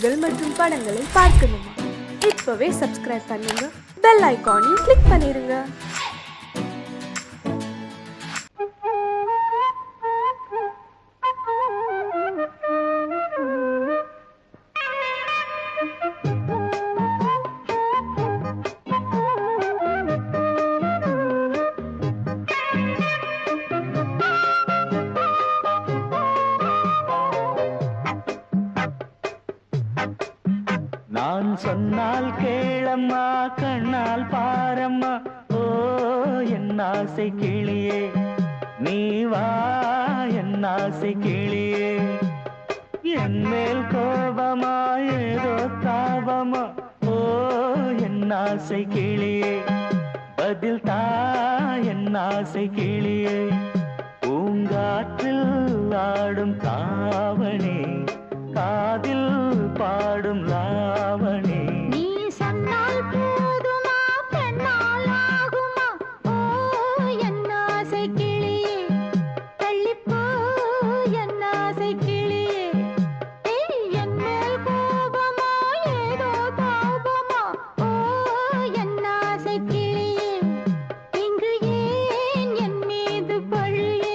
நிகழ்ச்சிகள் மற்றும் படங்களை பார்க்கணுமா? இப்பவே சப்ஸ்கிரைப் பண்ணுங்க, பெல் ஐகானையும் கிளிக் பண்ணிருங்க. நான் சொன்னால் கேளம்மா, கண்ணால் பாரம்மா, ஓ என் ஆசை கிளியே, நீ வா என் ஆசை கிளியே. என் மேல் கோபமா ஏதோ தாபமா, ஓ என் ஆசை கிளியே, பதில் தா என் ஆசை கிளியே. பூங்காற்றில் ஆடும் தாவணி, காதில் பாடும் லாவணி. நீ சொன்னால் போதுமா, பெண்ணால் ஆகுமா, ஓ என் ஆசை கிளியே, தள்ளிப்போ என் ஆசை கிளியே. என் மேல் கோபமா ஏதோ தாபமா, ஓ என் ஆசை கிளியே, இங்கு ஏன் என் மீது பழியே?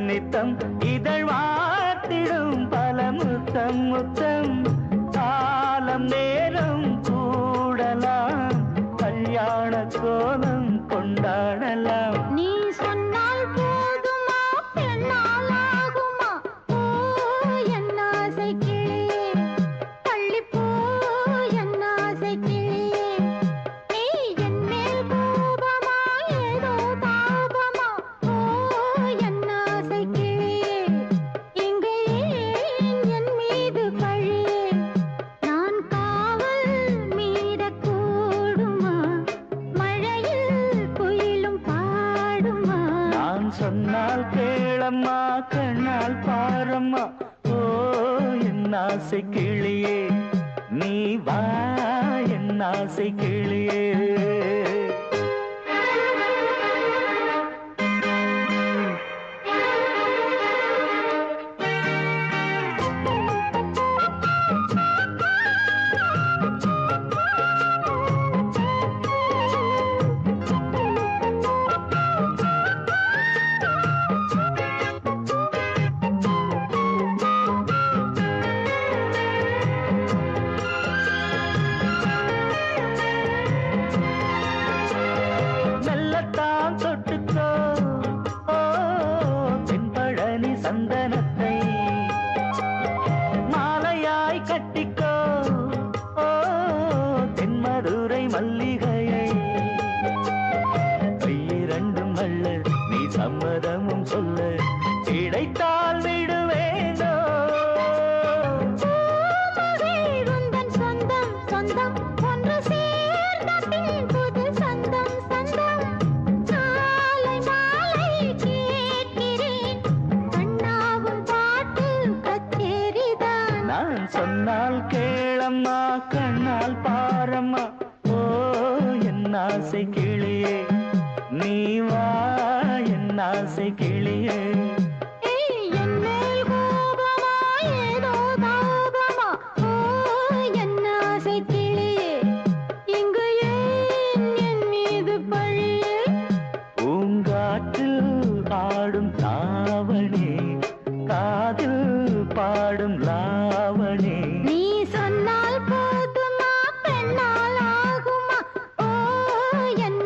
நித்தம் இதழ் வாத்திடும் பல முத்தம் முத்தம், காலம் நேரம் கூடலாம், கல்யாண கோலம் கொண்டாடலாம். நீ சொன்னால் போதுமா, பெண்ணால் ஆகுமா, ஓ என் ஆசை கிளியே, தள்ளிப்போ என் ஆசை கிளியே. நீ என் மேல் கோபமா ஏதோ தாபமா, ஓ என் ஆசை கிளியே, இங்கே ஏன் என் மீது பழியே? நான் காவல் மீறக்கூடுமா, மழையில் குயிலும் பாடுமா? நான் சொன்னால் கேளம்மா, கண்ணால் பாரம்மா, ஓ என் ஆசை கிளியே, நீ வா என் ஆசை கிளியே. மெல்லத்தான் தொட்டுக்கோ, ஓ தென்பழனி சந்தனத்தை, மாலையாய் கட்டிக்கோ, ஓ தென்மதுரை மல்லிகையை. கையிரண்டும் அள்ள நீ சம்மதமும் சொல்ல, கிடைத்தால் விடுவேனோ. உந்தன் சொந்தம் சொந்தம் ஒன்று சேர்ந்த பின் புது சொந்தம் சொந்தம். மாலை மாலை கேட்கிறேன், கண்ணாவும் பாட்டு கச்சேரிதான். நான் சொன்னால் கேளம்மா, கண்ணால் பாரம்மா, ஓ என் ஆசை கிளியே, நீ வா என் ஆசை கிளியே. என் மேல் கோபமா ஏதோ தாபமா, ஓ என் ஆசை கிளியே, இங்கு ஏன் என் மீது பழியே? பூங்காற்றில் ஆடும் தாவணி, காதில் பாடும் லாவணி. நீ சொன்னால் போதுமா, பெண்ணால் ஆகுமா, ஓ என்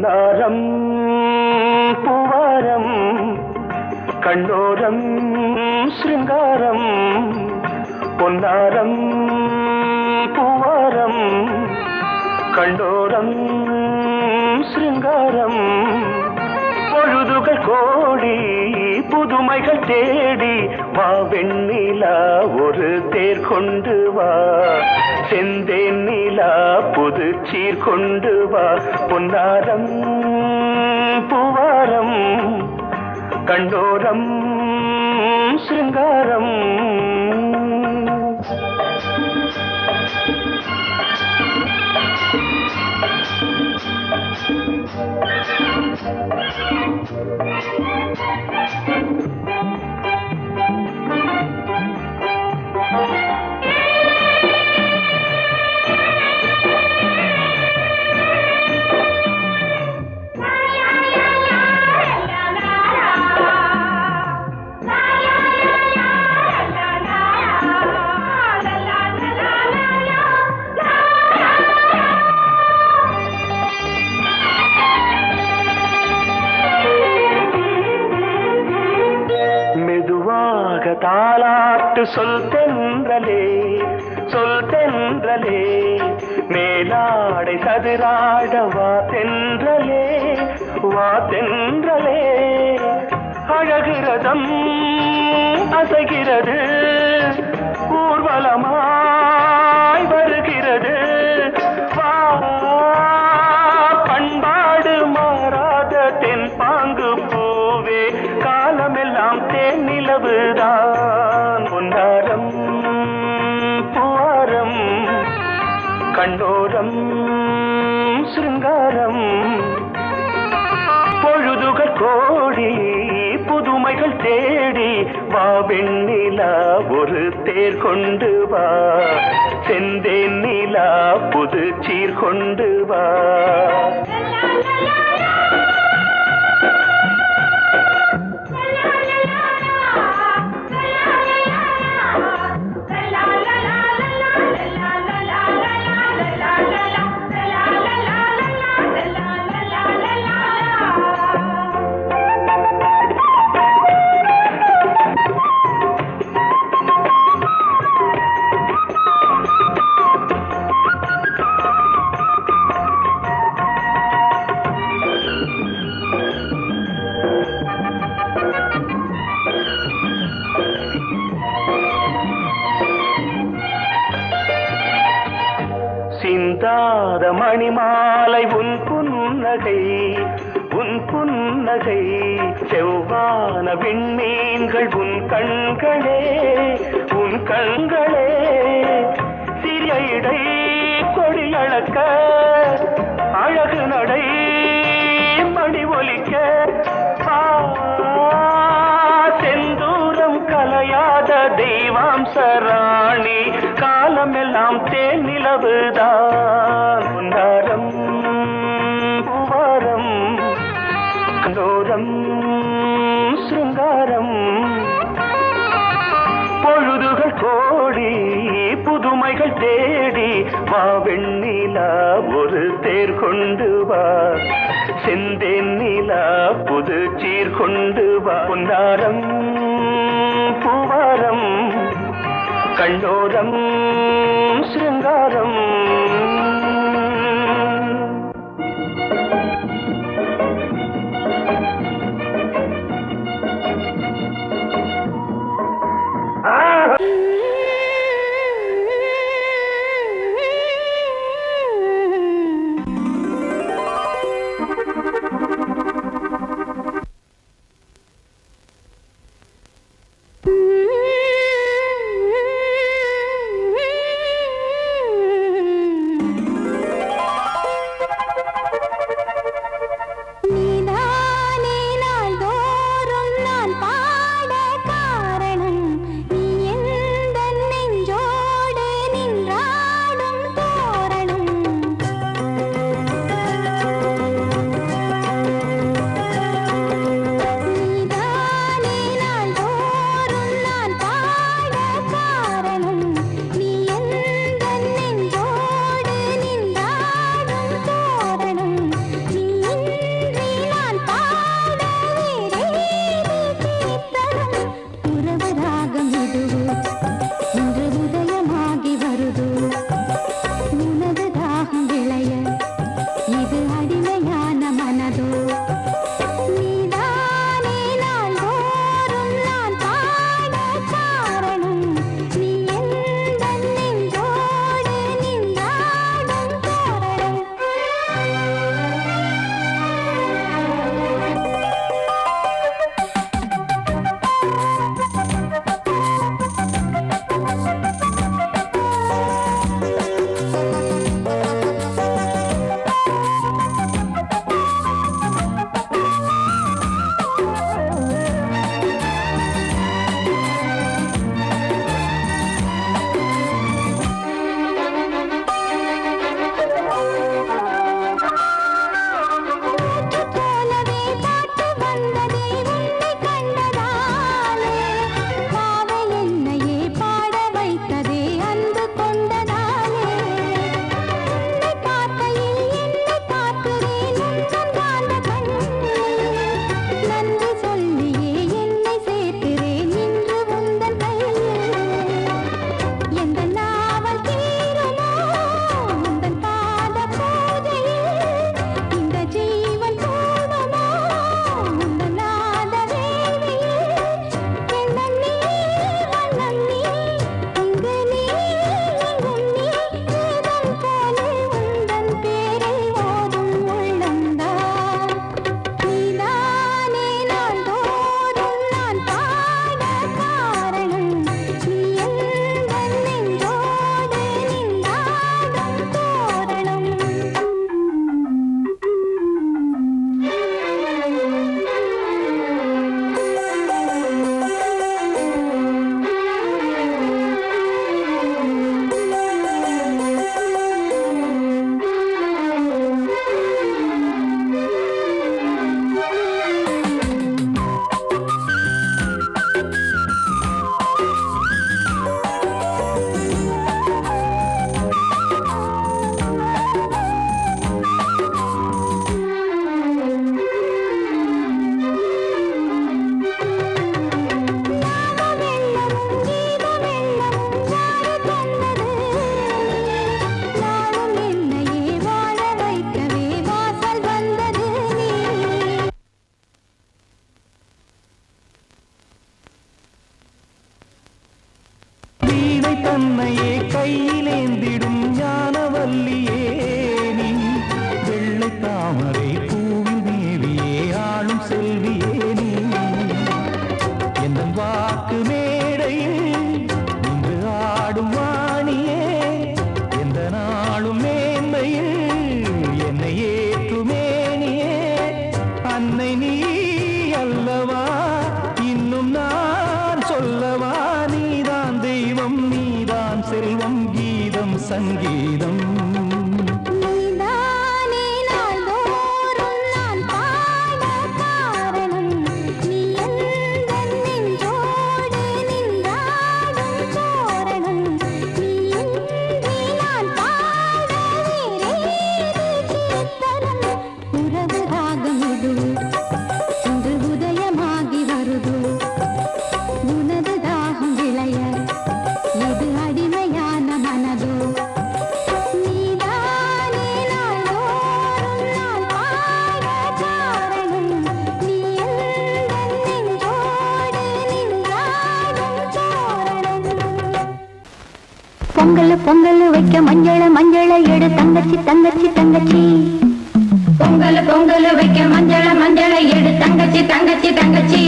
பொன்னாரம் பூவாரம் கண்ணோரம் சிருங்காரம் பொன்னாரம் பூவாரம் கண்டோரம் சிருங்காரம் பொழுதுகள் கோடி புதுமைகள் தேடி வா வெண்ணிலா ஒரு தேர் கொண்டு வா செந்தேன் நிலா புது சீர் கொண்டு வா பொன்னாரம் பூவாரம் கண்டோரம் சிருங்காரம் தாலாட்டு சொல் தென்றலே சொல் தென்றலே மேலாடை சதுராட வா தென்றலே வா தென்றலே அழகிறதம் அசைகிறது ஊர்வலமாய் வருகிறது வா பண்பாடு மாறாத தென் பாங்கு பூவே காலமெல்லாம் தேன் நிலவுதான் பொன்னாரம் பூவாரம் கண்டோரம் சிருங்காரம் பொழுதுகள் கோடி புதுமைகள் தேடி வா வெண்ணிலா ஒரு தேர் கொண்டு வா செந்தேன் நிலா புது சீர் கொண்டு வா சிந்தாத மணிமாலை உன் புன்னகை உன் புன்னகை செவ்வான விண்மீன்கள் உன் கண்களே உன் கண்களே சிறிய இடை கொடியளக்க அழகு நடை மணி ஒலிக்க செந்தூரம் கலையாத தெய்வாம்சராணி காலமெல்லாம் தேன் நிலவுதான் பொன்னாரம் பூவாரம் கண்டோரம் சிருங்காரம் பொழுதுகள் கோடி புதுமைகள் தேடி வா வெண்ணிலா ஒரு தேர் கொண்டு வா செந்தேன் நிலா புது சீர் கொண்டு வா பொன்னாரம் பூவாரம் கண்டோரம் சிருங்காரம் அன்னை நீ அல்லவா, இன்னும் நான் சொல்லவா, நீதான் தெய்வம் நீதான் செல்வம், கீதம் சங்கீதம். நீதானே நாள்தோறும் நான் பாட காரணம், நீ எந்தன் நெஞ்சோடு நின்றாடும் தோரணம். நீ இன்றி நான் பாட வேறேது கீர்த்தனம். உறவு ராகம் இது இன்று உதயமாகி வருது, உனது தாகம் விளைய இது அடிமையான மனதோ. நீதானே நாள்தோறும் நான் பாட காரணம், நீ எந்தன் நெஞ்சோடு நின்றாடும் தோரணம். பொங்கல் பொங்கல் வைக்க மஞ்சள மஞ்சள எடு தங்கச்சி தங்கச்சி தங்கச்சி. பொங்கல் பொங்கல் வைக்க மஞ்சள மஞ்சள எடு தங்கச்சி தங்கச்சி தங்கச்சி.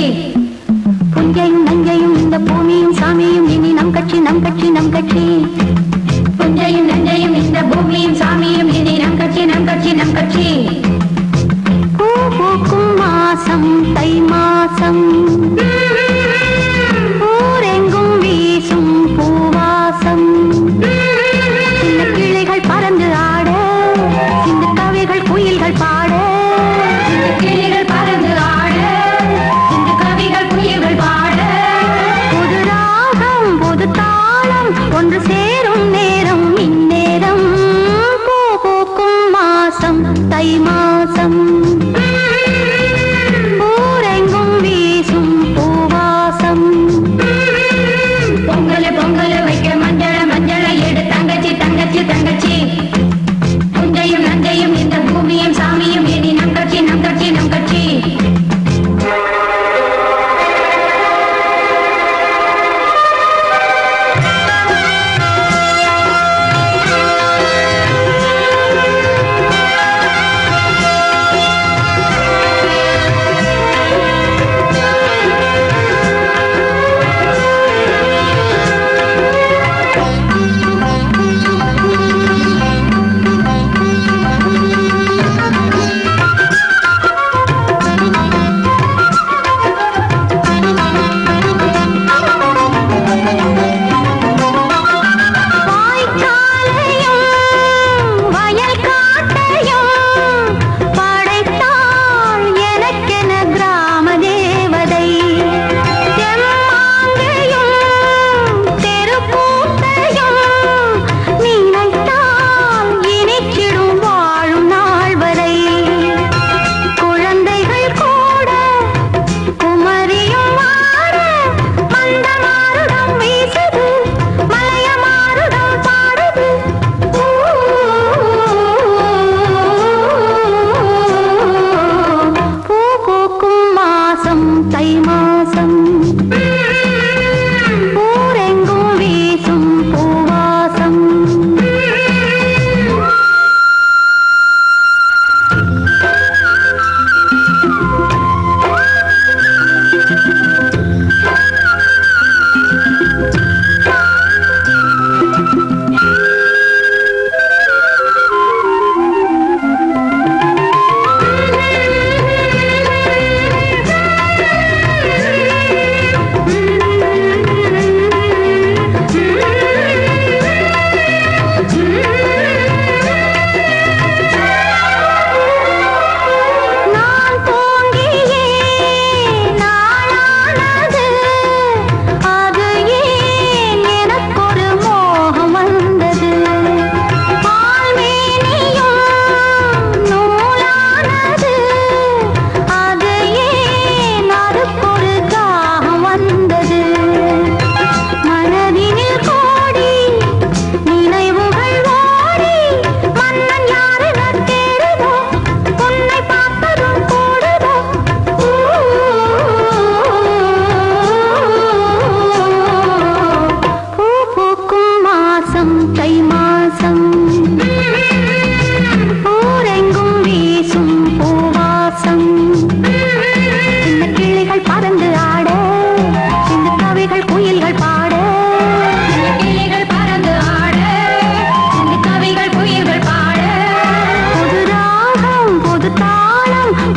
புஞ்சையும் நஞ்சையும் இந்த பூமியும் சாமியும் இனி நம் கட்சி நம் கட்சி நம் கட்சி. புஞ்சையும் நஞ்சையும் இந்த பூமியும் சாமியும் இனி நம் கட்சி நம் கட்சி நம் கட்சி. பூ பூக்கும் மாசம் தை மாசம், ஊரெங்கும் வீசும் பூவாசம். சின்ன கிளைகள் பறந்து ஆட, சின்ன கவிகள் குயில்கள் பாட. சின்ன கிளைகள் பறந்து ஆட, சின்ன கவிகள் குயில்கள் பாட. புது ராகம் புது தாளம் ஒன்று சேரும் நேரம் இந்நேரம். பூ பூக்கும் மாசம் தை மாசம், ஊரெங்கும் வீசும் பூவாசம். பொங்கல் பொங்கல் வைக்க மஞ்சள மஞ்சள எடு தங்கச்சி தங்கச்சி தங்கச்சி. புஞ்சையும் நஞ்சையும் இந்த பூமியும் சாமியும் இனி நம் கட்சி நம் கட்சி நம் கட்சி.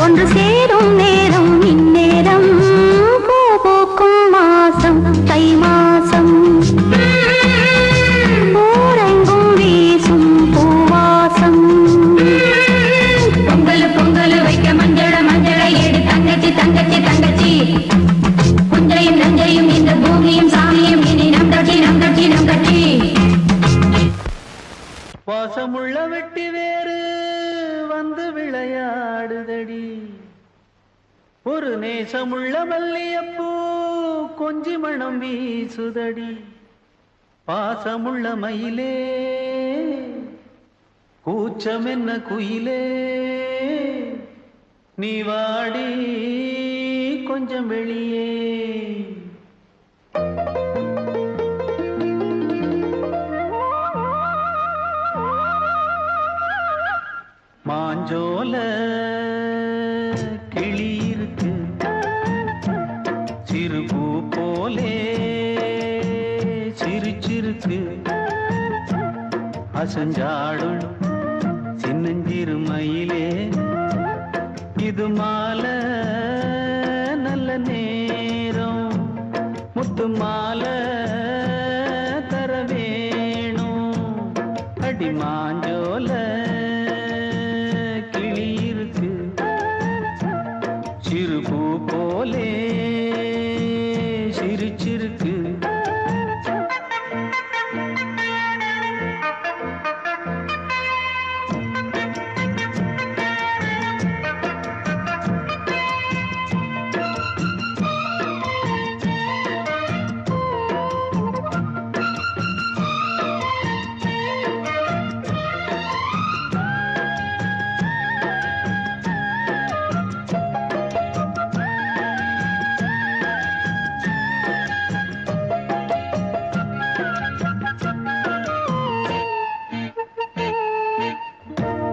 ஒன்று சேரும் நேரம் இந்நேரம் பூ பூக்கும் மாசம் தை மாசம் ஊரெங்கும் வீசும் பூவாசம் பொங்கல் பொங்கல் வைக்க மஞ்சள மஞ்சளை எடு தங்கச்சி தங்கச்சி தங்கச்சி புஞ்சையும் நஞ்சையும் இந்த பூமியும் சாமியும் இனி நம் கட்சி நம் கட்சி நம் கட்சி வாசமுள்ள வெட்டி வேறு வந்து விளையாடுதடி ஒரு நேசமுள்ள மல்லியப்பூ கொஞ்சி மணம் வீசுதடி பாசமுள்ள மயிலே கூச்சம் என்ன குயிலே நீ வாடி கொஞ்சம் வெளியே மாஞ்சோல கிளி இருக்கு சிறுபூ போலே சிரிச்சிருக்கு அசஞ்சாடும் சின்னஞ்சிறு மயிலே இது மாலை நல்ல நேரம் முத்து மாலை தர வேணும் அடி மாஞ்சோல கிளி இருக்கு சிறுபூ போலே சிரிச்சிருக்கு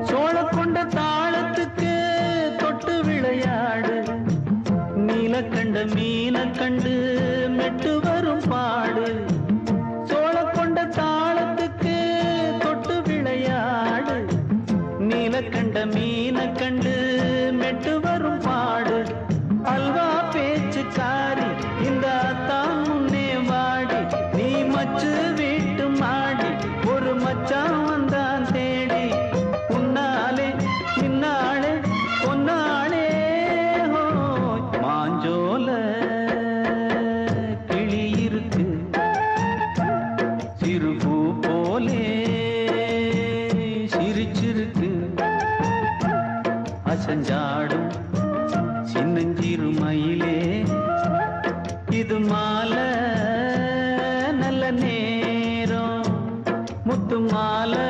சோழக்கொண்ட தாளத்துக்கு தொட்டு விளையாடு நீலக்கண்ட மீன கண்டு மெட்டு வரும் பாடு சோழக்கொண்ட தாளத்துக்கு தொட்டு விளையாடு நீலக்கண்ட மீன கண்டு மெட்டு வரும் பாடு அல்வா பேச்சுக்காரி இந்த தான் முன்னே வாடி நீ மச்சு வீட்டு மாடி ஒரு மச்சான் வந்தான் தேடி உன்னாலே இன்னாளே பொன்னாளே ஹோய் மாஞ்சோல கிளி இருக்கு சிறுபூ போலே சிரிச்சிருக்கு அசஞ்சாடும் சின்னஞ்சிறு மயிலே இது மாலை நல்ல நேரம் முத்து மாலை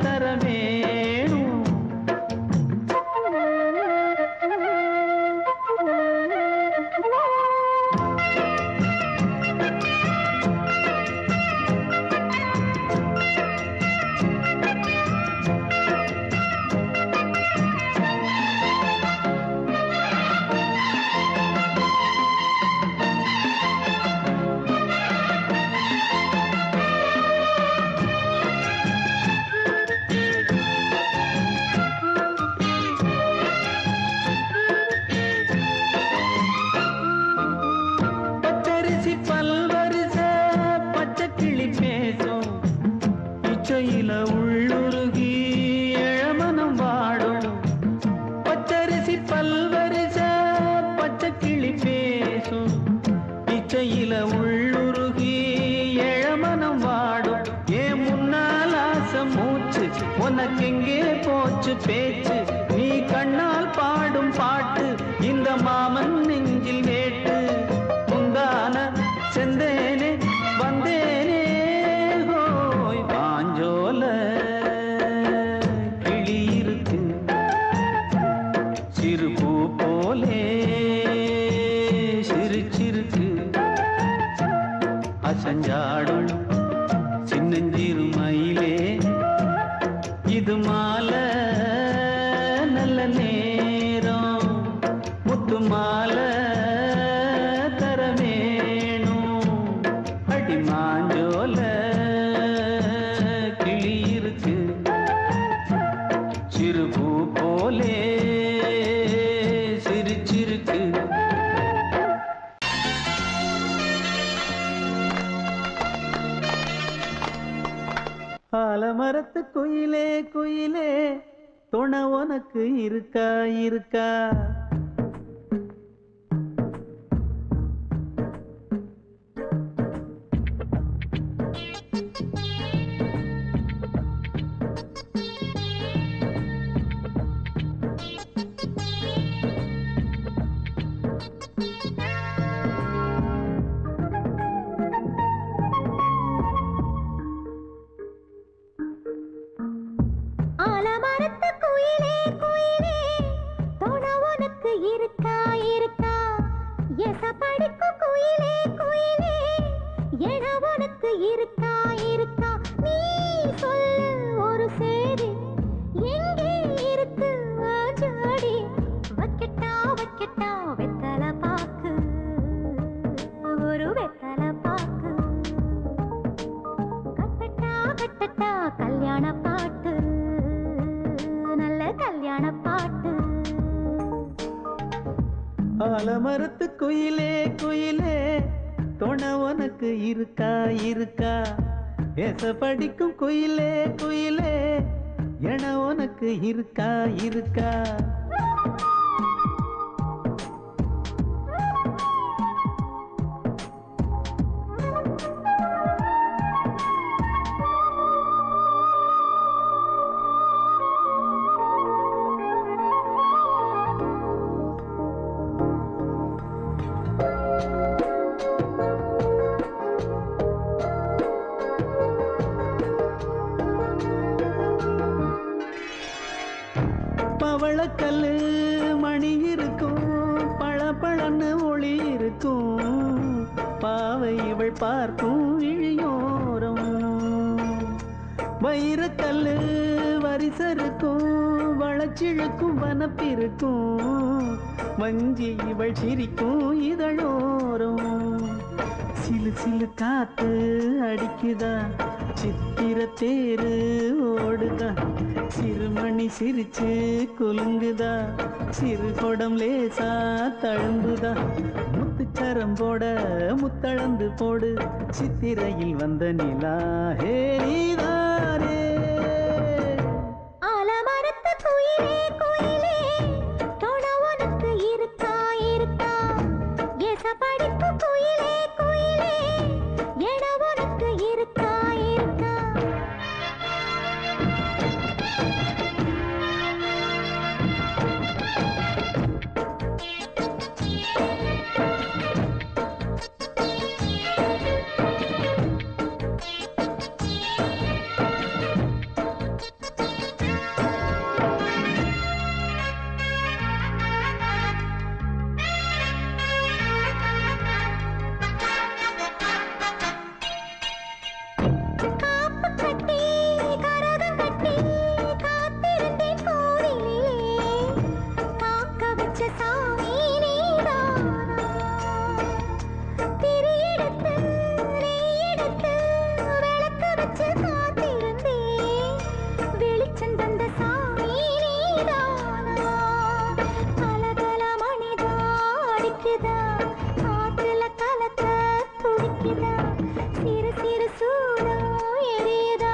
தர வேணும் பச்சரிசி பல்வரிச பச்சை கிளி பேசும் இச்சையில உள்ளுருகி இளமனம் வாடும் பச்சரிசி பல்வரிச பச்சை கிளி பேசும் இச்சையில உள்ளுருகி இளமனம் வாடும் ஏன் முன்னால் ஆசை மூச்சு உனக்கெங்கே போச்சு பேச்சு நீ கண்ணால் பாடும் பாட்டு இந்த மாமன் நெஞ்சில் வேட்டு முந்தான செந்தேனே வந்தேனே ஹோய் பாஞ்சோல கிளி இருக்கு சிறுபூ போலே சிரிச்சிருக்கு அசஞ்சாடும் சின்னஞ்சிறு மயிலே இது மாலை நல்ல நேரம் முத்து மாலை தர வேணும் அடி மாஞ்சோல கிளி இருக்கு சிறுபூ போலே குயிலே குயிலே துணை உனக்கு இருக்கா இருக்கா ஆலமரத்து குயிலே குயிலே துணை உனக்கு இருக்கா இருக்கா எசப்படிக்கும் குயிலே குயிலே என உனக்கு இருக்கா இருக்கா நீ சொல்லு ஒரு சேதி எங்கே இருக்கு ஜோடி வைக்கட்டா வைக்கட்டா வெத்தலை பாக்கு ஒரு வெத்தலை பாக்கு கட்டட்டா கட்டட்டா கல்யாண பாட்டு நல்ல கல்யாண பாட்டு ஆலமரத்து குயிலே குயிலே துணை உனக்கு இருக்கா இருக்கா ஏச படிக்கும் குயிலே குயிலே என உனக்கு இருக்கா இருக்கா பவளக்கல்லு மணி இருக்கும் பளபளன்னு ஒளி இருக்கும் பாவை இவள் பார்க்கும் இழியோரம் வைரக்கல்லு வரிசருக்கும் வளச்சிழுக்கும் வனப்பிருக்கும் வஞ்சி இவள் சிரிக்கும் இதழோரம் சிலு சிலு காத்து அடிக்குதா சித்திர தேரு ஓடுதா சிறுமணி சிரிச்சு குலுங்குதா சிறு கொடம் லேசா தழும்புதா முத்துச்சரம் போட முத்தளந்து போடு சித்திரையில் வந்த நிலா ஹே நீதானே ஆலமரத்து குயிலே குயிலே துணை உனக்கு இருக்கா இருக்கா எசப்படிக்கும் குயிலே குயிலே என உனக்கு இருக்கா இருக்கா காப்பு கட்டி கரகம் கட்டி காத்திருந்தேன் கோவிலிலே காக்க வச்ச சாமி நீதானா திரி எடுத்து நெய் எடுத்து விளக்கு வச்சு காத்திருந்தேன் வெளிச்சம் தந்த சாமி நீதானா கலகல மணிதா அடிக்குதா காற்றுல கலக்க துடிக்குதா சிறு சிறு சூடம் எரியுதா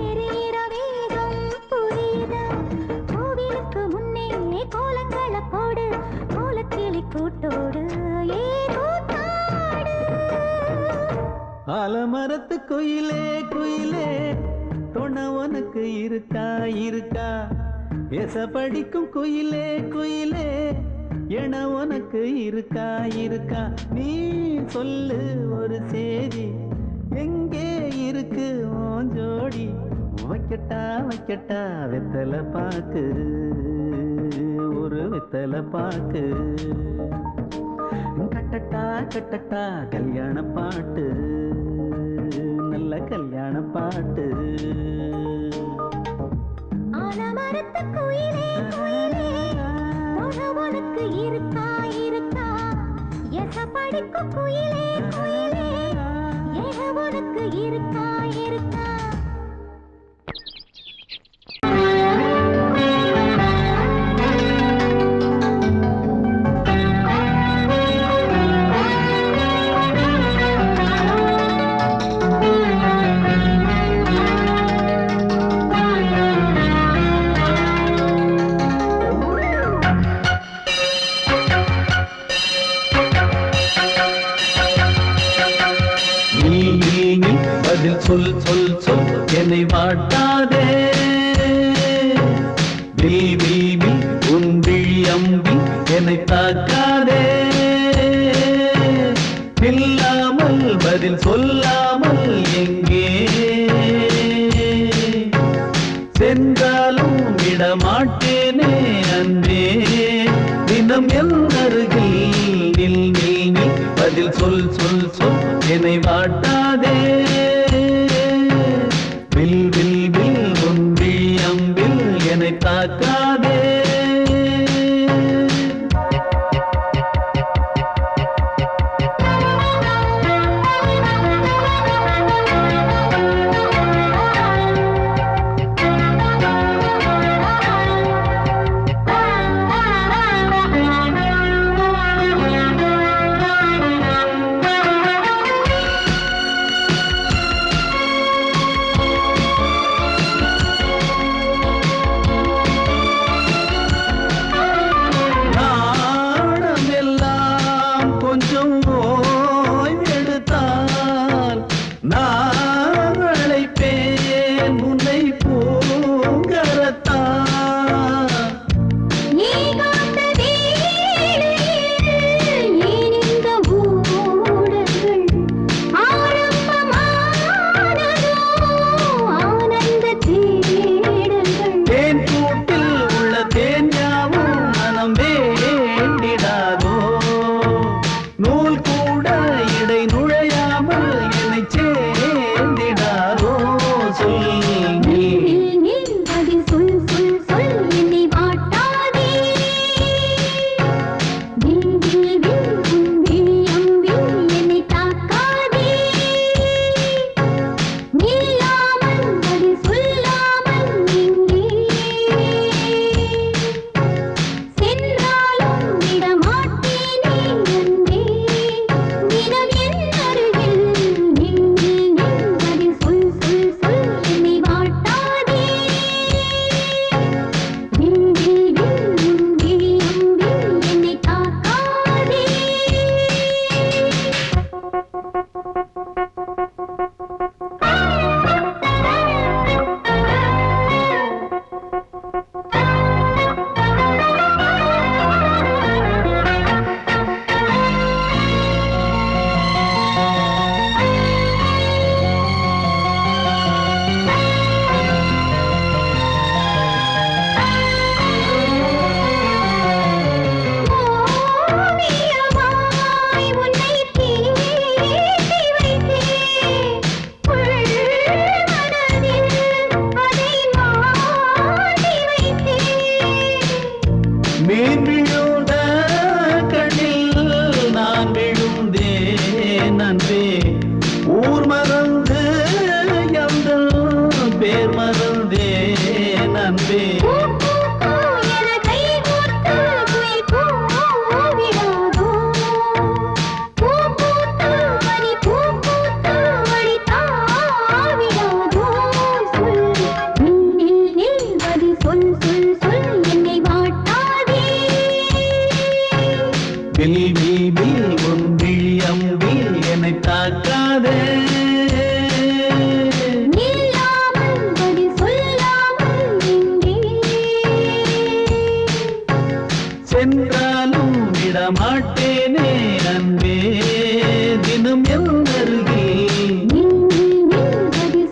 எரியிற வேகம் புரியுதா கோவிலுக்கு முன்னே கோலங்கள போடு கோலக்கிளி கூட்டோடு ஏ கூத்தாடு ஆலமரத்து குயிலே குயிலே துணை உனக்கு இருக்கா இருக்கா எச படிக்கும் குயிலே குயிலே என உனக்கு இருக்கா இருக்கா நீ சொல்லு ஒரு சேதி எங்கே இருக்கு உன் ஜோடி வைக்கட்டா வைக்கட்டா வெத்தலை பாக்கு ஒரு வெத்தலை பாக்கு கட்டட்டா கட்டட்டா கல்யாண பாட்டு நல்ல கல்யாண பாட்டு ஆலமரத்து குயிலே குயிலே துணை உனக்கு இருக்கா இருக்கா எசப்படிக்கும் குயிலே குயிலே என உனக்கு இருக்கா இருக்கா பதில் சொல் சொல் சொல் என்னை வாட்டாதே. வில் வில் வில் உன் விழி அம்பி என்னை தாக்காதே. இல்லாமல் பதில் சொல்லாமல் எங்கே சென்றாலும் விடமாட்டேனே அன்பே. தினம் என் அருகில் நில் நில் நில் பதில் சொல் சொல் சொல் என்னை வாட்டாதே. வில் வில் வில் உன் விழி அம்பில் என்னை தாக்காதே. சென்றாலும் விடமாட்டேனே அன்பே தினம் என் அருகில்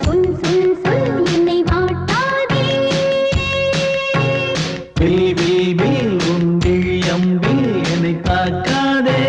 சொல் சொல் சொல் என்னை வாட்டாதே வில் வில் வில் உன் விழி அம்பில் என்னை தாக்காதே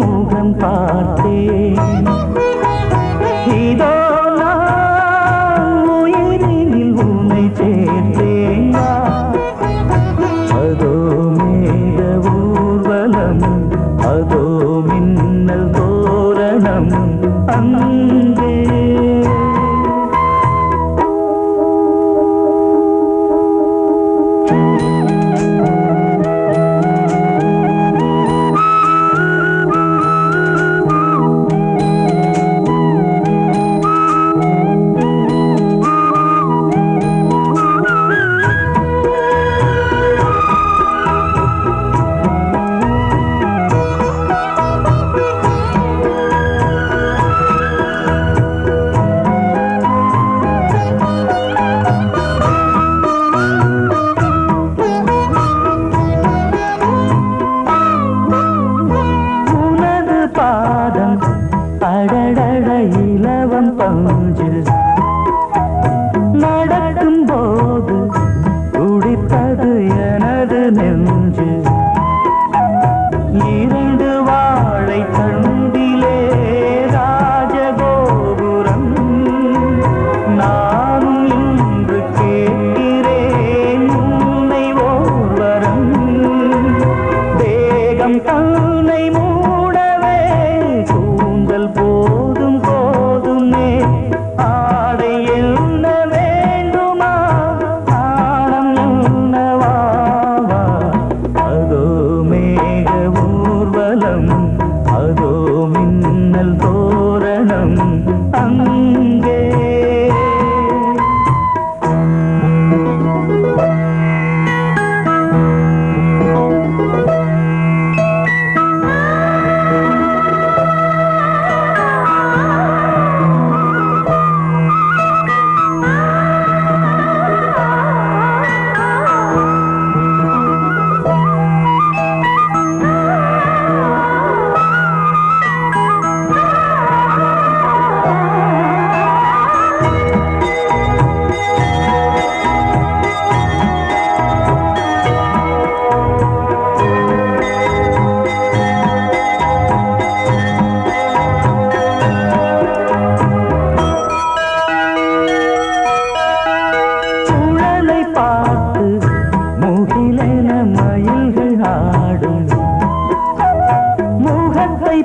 முகம் பார்த்தேன் இதோ நான் உயிரினில் உன்னை சேர்த்தேன் அதோ மேக ஊர்வலம் அதோ மின்னல் தோரணம் அங்கே அடடட இலவம் பஞ்சு நடக்கும் போது துடித்தது எனது நெஞ்சு இரண்டு வாழை தண்டிலே ராஜகோபுரம் நானும் இன்று கேட்கிறேன் உன்னை ஓர்வரம் தேகம் தன்னை மூடவே கூந்தல் போதும் போதுமே ஆடை என்ன வேண்டுமா ஆடம் என்னவா அதோ மேக ஊர்வலம் அதோ மின்னல் தோரணம் அங்கே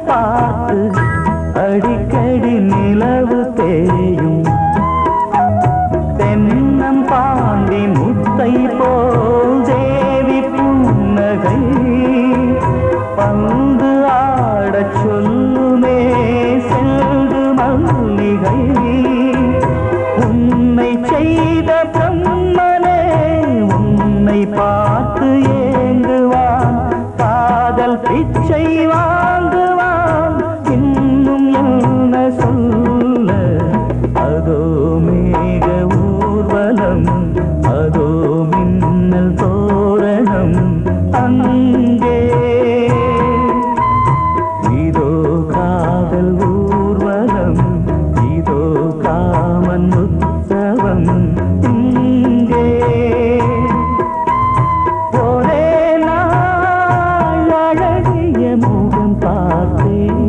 பார்த்து அடிக்கடி நிலவு தேயும் தென்னம் பாண்டி முத்தை போல் தேவி புன்னகை பந்து ஆடச் சொல்லுமே செல்து மல்லிகை உன்னை செய்த பிரம்மனே உன்னை பார்த்து ஏங்குவான் காதல் பிச்சை வாங்குவான் இன்னும் என்ன சொல்ல அதோ மேக ஊர்வலம் அதோ மின்னல் தோரணம் அங்கே இதோ காதல் ஊர்வலம் இதோ காமன் உற்சவம் இங்கே ஒரே நாள் அழகிய முகம் பார்த்தேன்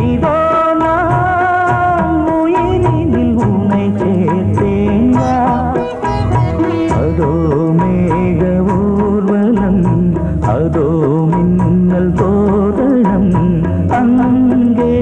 இதோ நான் உயிரினில் உன்னை சேர்த்தேன் அதோ மேக ஊர்வலம் அதோ மின்னல் தோரணம் அங்கே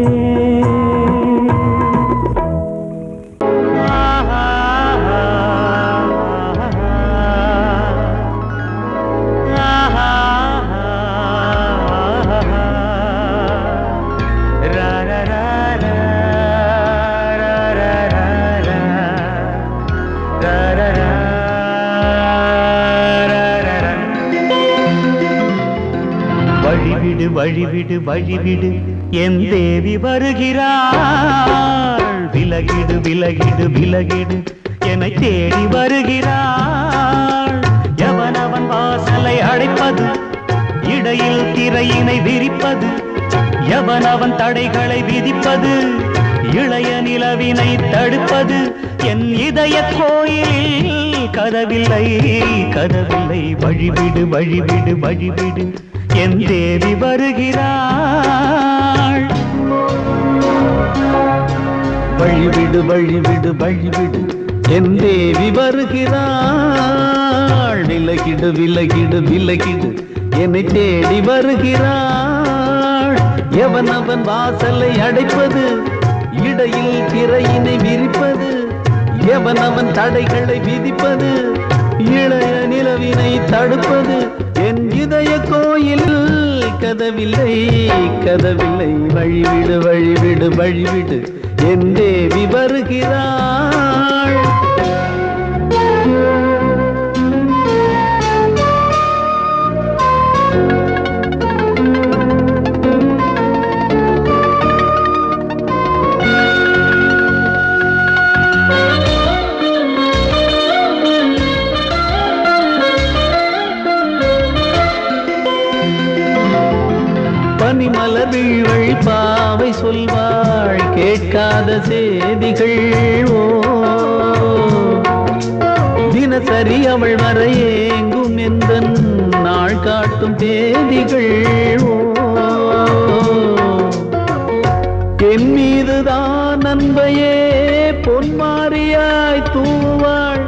வழிவிடு வழிவிடு வழிவிடு என் தேவி வருகிறாள் விலகிடு விலகிடு விலகிடு என்னை தேடி வருகிறாள் எவனவன் வாசலை அடைப்பது இடையில் திரையினை விரிப்பது எவனவன் தடைகளை விதிப்பது இளைய நிலவினை தடுப்பது என் இதய கோயிலில் கதவில்லை கதவில்லை வழிவிடு வழிவிடு வழிவிடு என் தேவி வருகிறாள். வழிவிடு வழிவிடு வழிவிடு என் தேவி வருகிறாள். விலகிடு விலகிடு விலகிடு என்னை தேடி வருகிறாள். எவன் அவன் வாசலை அடைப்பது, இடையில் திரையினை விரிப்பது, எவன் அவன் தடைகளை விதிப்பது, இளைய நிலவினை தடுப்பது, என் இதய கோயில் கதவில்லை கதவில்லை. வழிவிடு வழிவிடு வழிவிடு என் தேவி வருகிறாள். பனிமலர் வீழ்வழி பாவை சொல்வாள் கேட்காத செய்திகள். ஓ தினசரி அவள் வர ஏங்கும் எந்த நாள் காட்டும் தேதிகள். ஓ என் மீதுதான் அன்பையே பொன்மாரியாய் தூவாள்.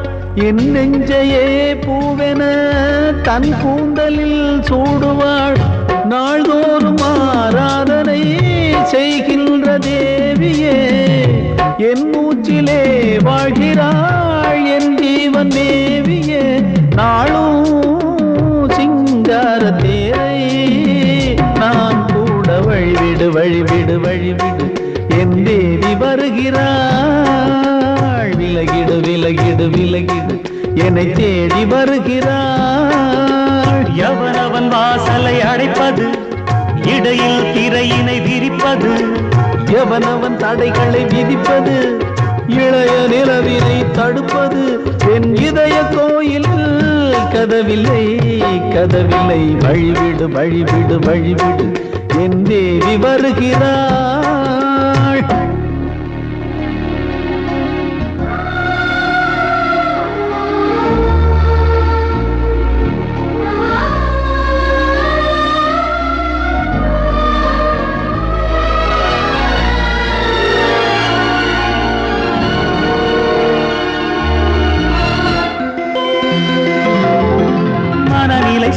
என் நெஞ்சையே பூவென தன் கூந்தலில் சூடுவாள். நாள்தோறும் ஆராதனை செய்கின்ற தேவியே என் மூச்சிலே வாழ்கிறாள். என் ஜீவன் தேவியே நாளும் சிங்கார தேரை நான் கூட. வழிவிடு வழிவிடு வழிவிடு என் தேவி வருகிறாள். விலகிடு விலகிடு விலகிடு என்னை தேடி வருகிறாள். எவனவன் வாசலை அடைப்பது, இடையில் திரையினை விரிப்பது, எவனவன் தடைகளை விதிப்பது, இளைய நிலவினை தடுப்பது, என் இதய கோயில் கதவில்லை கதவில்லை. வழிவிடு வழிவிடு வழிவிடு என் தேவி வருகிறாள்.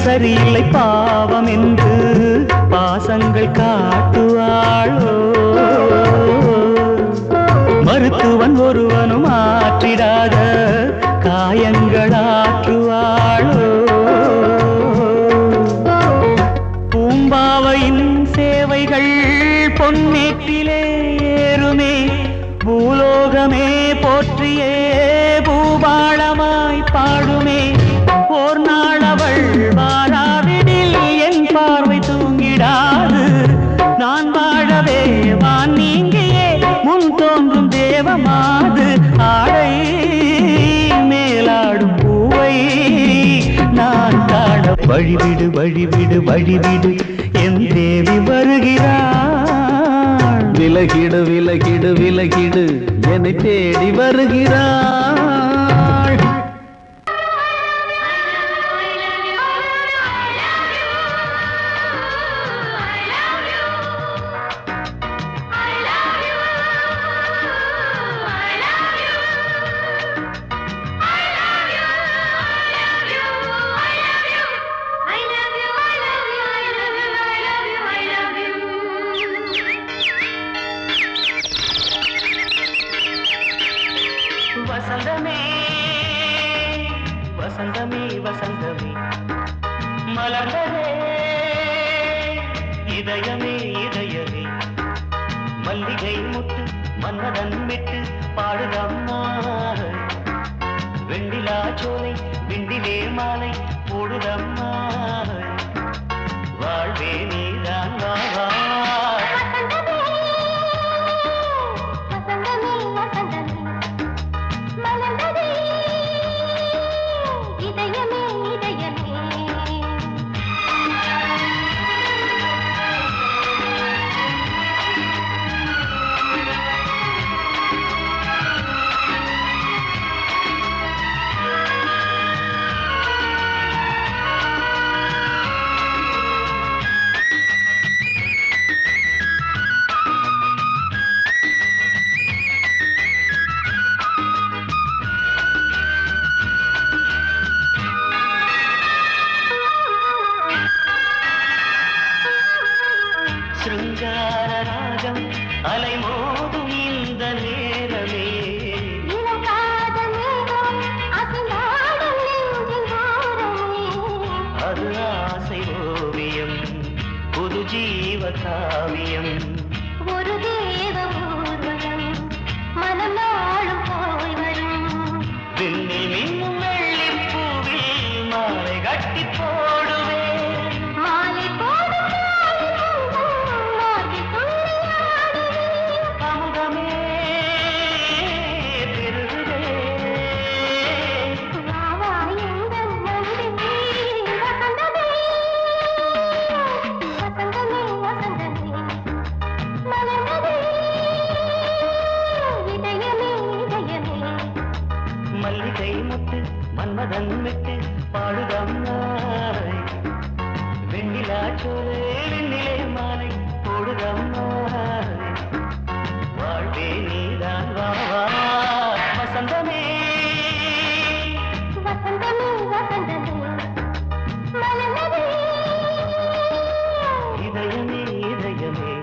சரியில்லை பாவம் என்று பாசங்கள் காட்டுவாளோ. மருத்துவன் ஒருவனும் ஆற்றிடாத காயங்களாற்றுவாளோ. பூம்பாவையின் சேவைகள் பொன்னேற்றிலே ஏறுமே. பூலோகமே போற்றியே பூபாளமாய் பாடுமே. ஓர் நாள் அவள் வாராவிடில் என் பார்வை தூங்கிடாது. நான் வாழவே வான் நீங்கியே முன் தோன்றும் தேவமாது. ஆடை மேலாடும் பூவை நான் காண. வழிவிடு வழிவிடு வழிவிடு என் தேவி வருகிறாள். விலகிடு விலகிடு விலகிடு என்னை தேடி வருகிறாள். வசந்தமே வசந்தமே வசந்தமே மலர்ந்ததே இதயமே இதயமே. மல்லிகை முட்டு மன்னதன் விட்டு பாடுதம்மா. வெண்ணிலா சோலை விண்டிலே மாலை போடுதம்மா. வாழ்வே நீதான் வா. சிருங்கார ராகம் அலைமோதும் இந்த நேரமே இளம் காதல் மேகம் அசைந்தாடும் நெஞ்சின் ஓரமே. அது ஆசை ஓவியம் புது ஜீவ காவியம் ஒரு தேவ ஊர்வலம் மனம் நாளும் போய் வரும். விண்ணில் மின்னும் வெள்ளிப் பூவில் மாலை கட்டி போடுவேன் மாலை போடும் மார்கழி துள்ளியாடுவேன். அமுதமே பெருகுதே வா வா எங்கள் நந்தினி வசந்தமே வசந்தமே வசந்தமே மலர்ந்ததே இதயமே இதயமே. மல்லிகை முத்து மன்மதன் விட்டு பாடுதம்மா வெண்ணிலா சோலை வெண்ணிலே மாலை போடுதம்மா வாழ்வே நீதான் வா வா வசந்தமே வசந்தமே வசந்தமே மலர்ந்ததே இதயமே இதயமே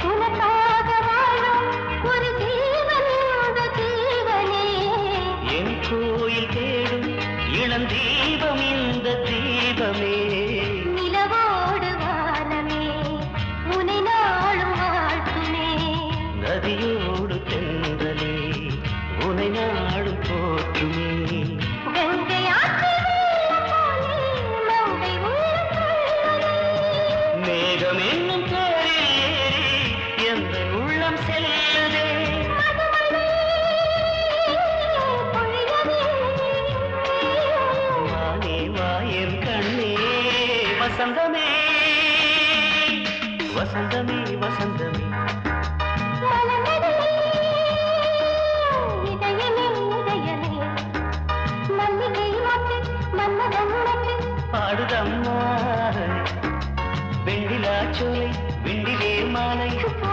உனக்காக வாழும் ஒரு ஜீவன் இந்த ஜீவனே. என் கோயில் தேடும் இளந்தீபம் இந்த தீபமே நிலவோடு வானமே உனை நாளும் வாழ்த்துமே. நதியோடு தென்றலே உனை நாடும் போற்றுமே கங்கை ஆற்று வெள்ளம் போலே மங்கை உள்ளம் கொள்ளுதே. மேகம் என்னும் பேரில் ஏறி எந்த உள்ளம் செல்லுதே மதுமழை பொழியவே. வானே வாயன் கண்ணே வசந்தமே வசந்தமே வசந்தமே மலர்ந்ததே இதயமே இதயமே. மல்லிகை மொட்டு மன்மதன் மொட்டு பாடுதம்மா வெண்ணிலா சோலை வெண்ணிலே மாலை போ